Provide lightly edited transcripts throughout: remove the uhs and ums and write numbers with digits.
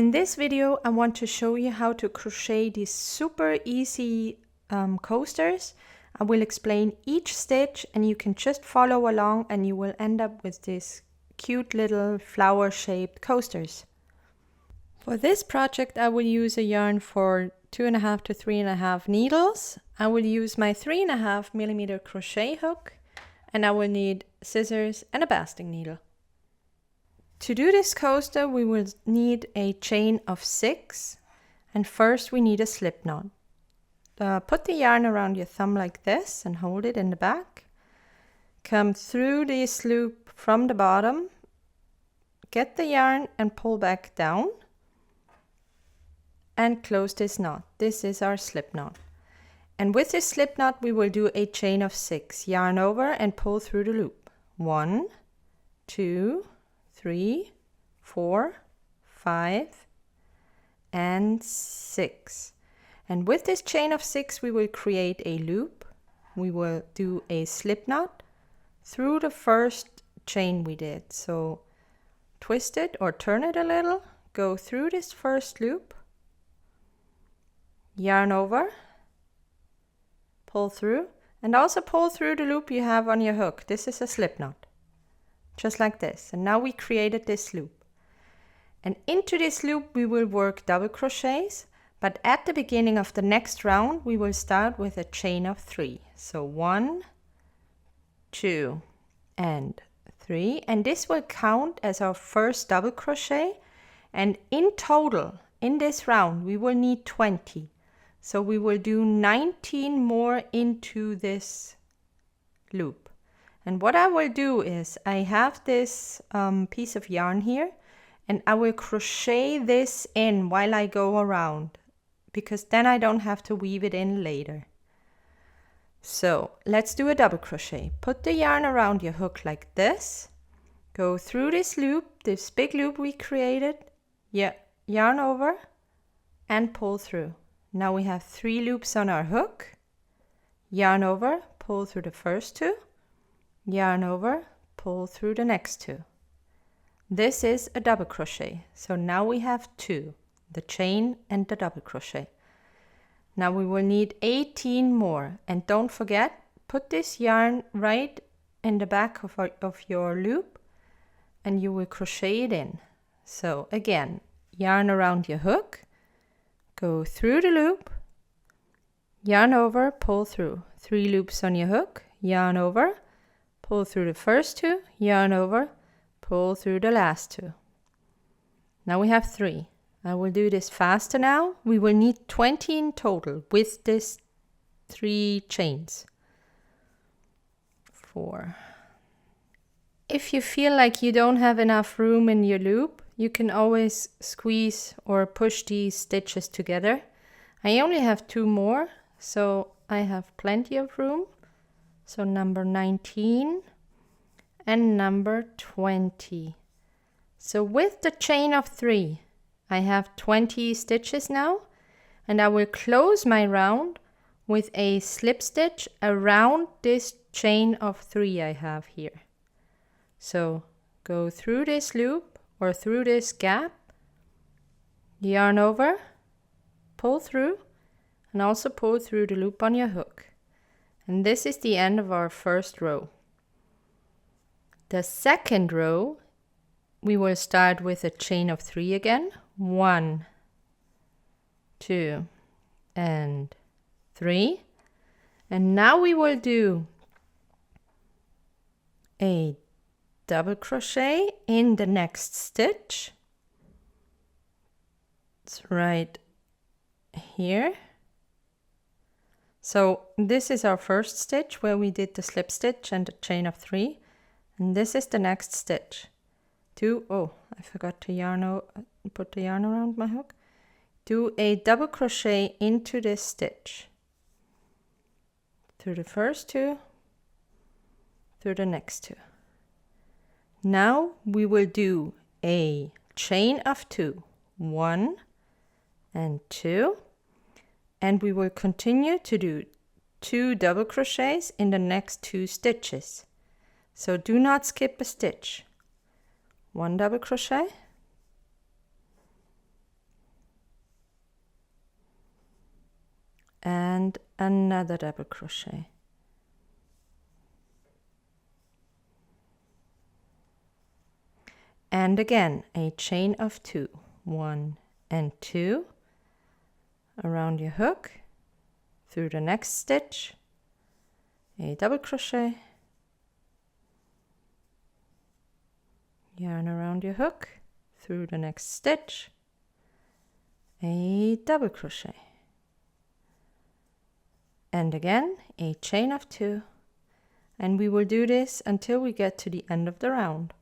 In this video, I want to show you how to crochet these super easy coasters. I will explain each stitch and you can just follow along and you will end up with these cute little flower shaped coasters. For this project, I will use a yarn for 2.5 to 3.5 needles. I will use my 3.5mm crochet hook and I will need scissors and a basting needle. To do this coaster, we will need a chain of 6, and first we need a slip knot. Put the yarn around your thumb like this and hold it in the back. Come through this loop from the bottom, get the yarn and pull back down and close this knot. This is our slip knot. And with this slip knot we will do a chain of 6. Yarn over and pull through the loop. 1, 2, 3, 4, 5, and 6. And with this chain of 6 we will create a loop. We will do a slip knot through the first chain we did. So twist it or turn it a little, go through this first loop, yarn over, pull through, and also pull through the loop you have on your hook. This is a slip knot. Just like this. And now we created this loop. And into this loop we will work double crochets, but at the beginning of the next round we will start with a chain of 3. So 1, 2, and 3. And this will count as our first double crochet. And in total, in this round, we will need 20. So we will do 19 more into this loop. And what I will do is I have this piece of yarn here and I will crochet this in while I go around, because then I don't have to weave it in later. So let's do a double crochet. Put the yarn around your hook like this, go through this loop, this big loop we created, yarn over and pull through. Now we have 3 loops on our hook, yarn over, pull through the first 2, yarn over, pull through the next 2. This is a double crochet. So now we have 2, the chain and the double crochet. Now we will need 18 more, and don't forget, put this yarn right in the back of your loop and you will crochet it in. So again, yarn around your hook, go through the loop, yarn over, pull through. 3 loops on your hook, yarn over, pull through the first 2, yarn over, pull through the last 2. Now we have 3. I will do this faster now. We will need 20 in total with this 3 chains. 4. If you feel like you don't have enough room in your loop, you can always squeeze or push these stitches together. I only have 2 more, so I have plenty of room. So number 19 and number 20. So with the chain of 3, I have 20 stitches now, and I will close my round with a slip stitch around this chain of 3 I have here. So go through this loop or through this gap, yarn over, pull through, and also pull through the loop on your hook. And this is the end of our first row. The second row, we will start with a chain of 3 again. 1, 2, and 3. And now we will do a double crochet in the next stitch. It's right here. So this is our first stitch where we did the slip stitch and the chain of 3, and this is the next stitch. I forgot to put the yarn around my hook. Do a double crochet into this stitch, through the first 2, through the next 2. Now we will do a chain of 2, 1 and 2. And we will continue to do 2 double crochets in the next 2 stitches. So do not skip a stitch. 1 double crochet, and another double crochet. And again a chain of 2, 1 and 2 around your hook, through the next stitch, a double crochet, yarn around your hook, through the next stitch, a double crochet, and again a chain of 2, and we will do this until we get to the end of the round.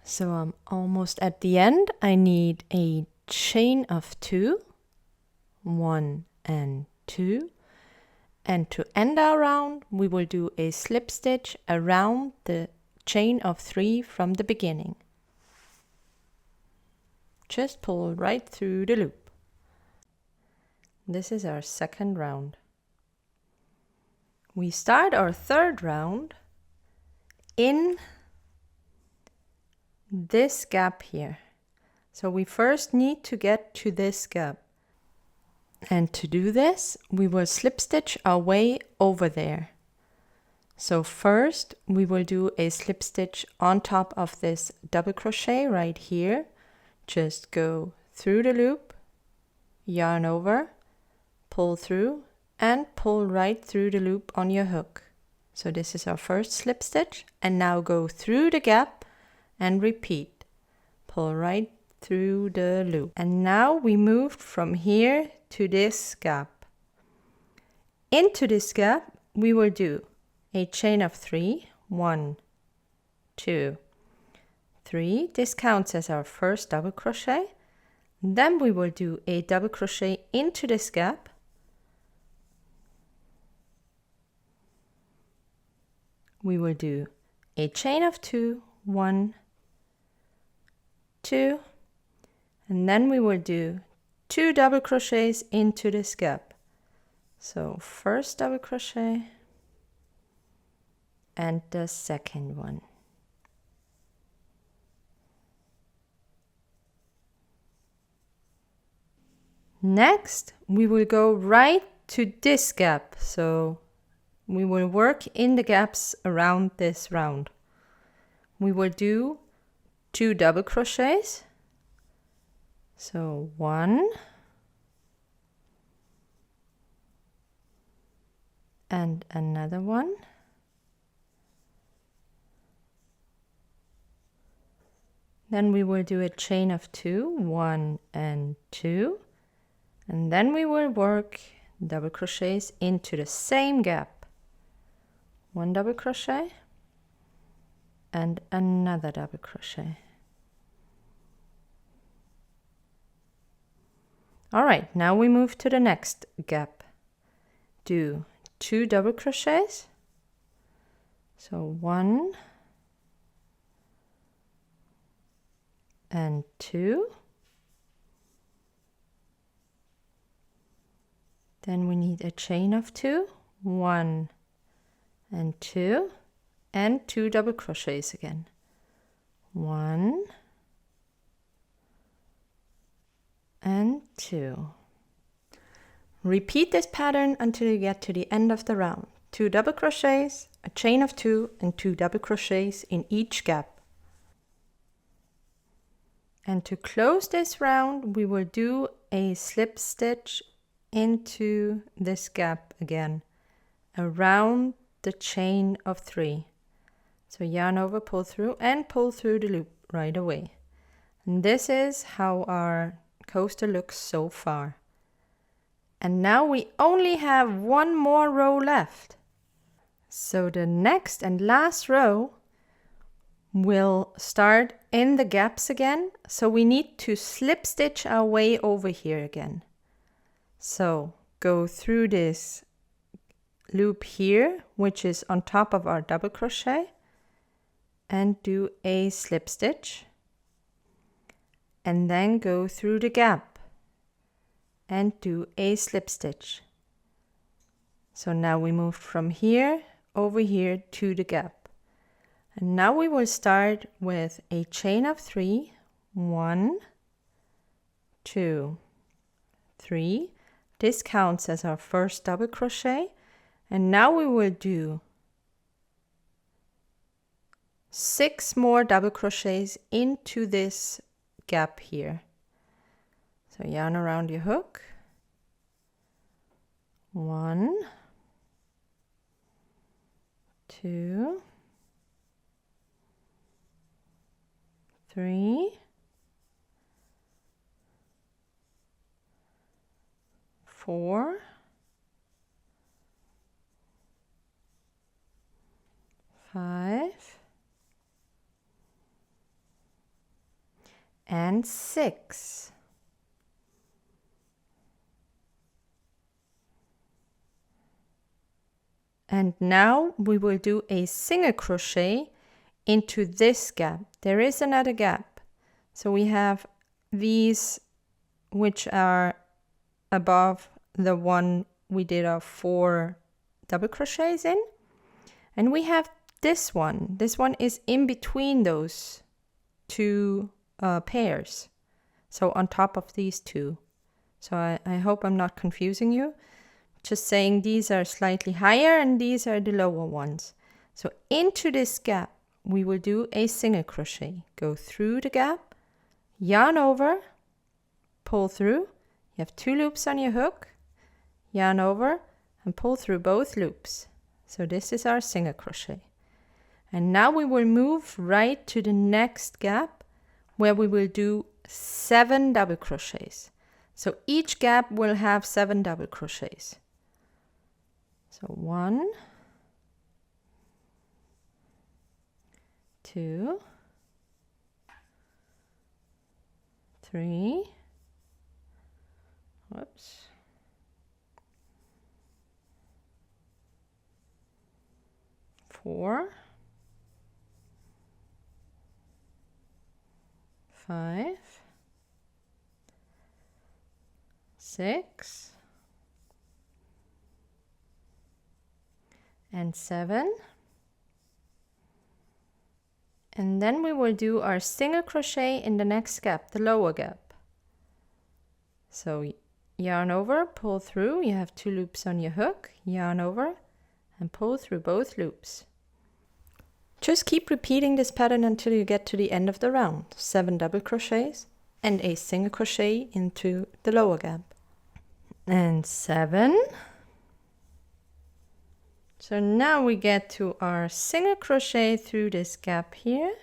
So I'm almost at the end. I need a chain of 2, 1 and 2, and to end our round we will do a slip stitch around the chain of 3 from the beginning. Just pull right through the loop. This is our second round. We start our third round in this gap here. So we first need to get to this gap. And to do this, we will slip stitch our way over there. So first we will do a slip stitch on top of this double crochet right here. Just go through the loop, yarn over, pull through, and pull right through the loop on your hook. So this is our first slip stitch, and now go through the gap and repeat. Pull right through the loop. And now we moved from here to this gap. Into this gap we will do a chain of 3, 1, 2, 3. This counts as our first double crochet. Then we will do a double crochet into this gap, we will do a chain of 2, 1, 2, and then we will do 2 double crochets into this gap. So first double crochet and the second one. Next we will go right to this gap, so we will work in the gaps around this round. We will do 2 double crochets, so 1 and another one, then we will do a chain of 2, 1 and 2, and then we will work double crochets into the same gap. 1 double crochet and another double crochet. All right, now we move to the next gap. Do 2 double crochets, so 1 and 2. Then we need a chain of 2, 1 and 2, and 2 double crochets again. 1 and 2. Repeat this pattern until you get to the end of the round. 2 double crochets, a chain of 2, and 2 double crochets in each gap. And to close this round, we will do a slip stitch into this gap again, around the chain of 3. So yarn over, pull through, and pull through the loop right away. And this is how our coaster looks so far. And now we only have one more row left. So the next and last row will start in the gaps again. So we need to slip stitch our way over here again. So go through this loop here, which is on top of our double crochet, and do a slip stitch, and then go through the gap and do a slip stitch. So now we moved from here over here to the gap, and now we will start with a chain of 3, 1, 2, 3, This counts as our first double crochet, and now we will do 6 more double crochets into this gap here. So yarn around your hook. 1, 2, 3, 4, 5, and 6. And now we will do a single crochet into this gap. There is another gap. So we have these which are above the one we did our 4 double crochets in. And we have this one. This one is in between those 2 pairs. So on top of these 2. So I hope I'm not confusing you. Just saying these are slightly higher and these are the lower ones. So into this gap we will do a single crochet. Go through the gap, yarn over, pull through. You have 2 loops on your hook, yarn over and pull through both loops. So this is our single crochet. And now we will move right to the next gap where we will do 7 double crochets. So each gap will have 7 double crochets. So 1, 2, 3, whoops, 4, 5, 6, and 7. And then we will do our single crochet in the next gap, the lower gap. So yarn over, pull through. You have 2 loops on your hook, yarn over and pull through both loops. Just keep repeating this pattern until you get to the end of the round. 7 double crochets and a single crochet into the lower gap. And 7. So now we get to our single crochet through this gap here.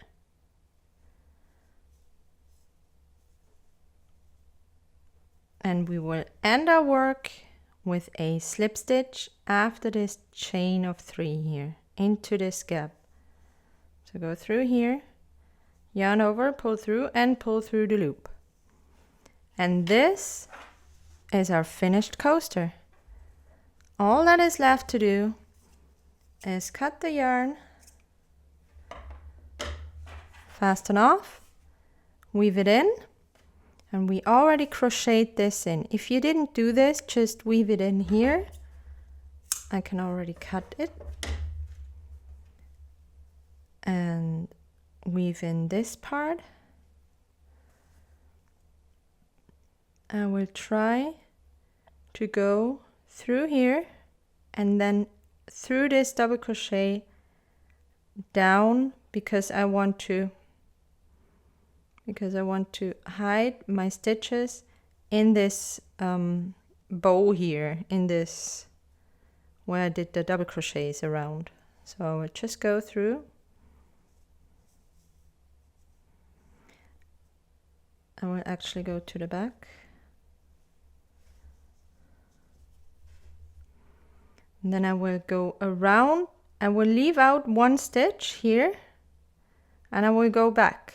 And we will end our work with a slip stitch after this chain of 3 here into this gap. So go through here, yarn over, pull through and pull through the loop. And this is our finished coaster. All that is left to do is cut the yarn, fasten off, weave it in, and we already crocheted this in. If you didn't do this, just weave it in here. I can already cut it and weave in this part. I will try to go through here and then through this double crochet down because I want to hide my stitches in this bow here, in this where I did the double crochets around. So I will just go through. I will actually go to the back. And then I will go around. I will leave out 1 stitch here and I will go back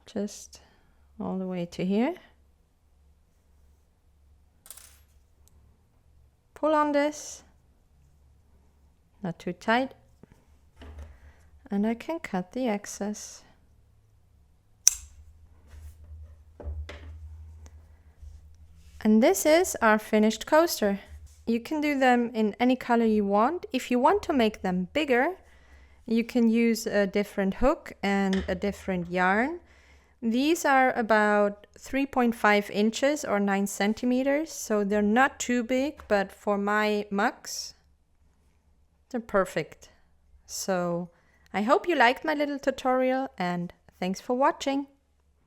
just all the way to here. Pull on this, not too tight, and I can cut the excess. And this is our finished coaster. You can do them in any color you want. If you want to make them bigger, you can use a different hook and a different yarn. These are about 3.5 inches or 9 centimeters, so they're not too big, but for my mugs, they're perfect. So I hope you liked my little tutorial, and thanks for watching.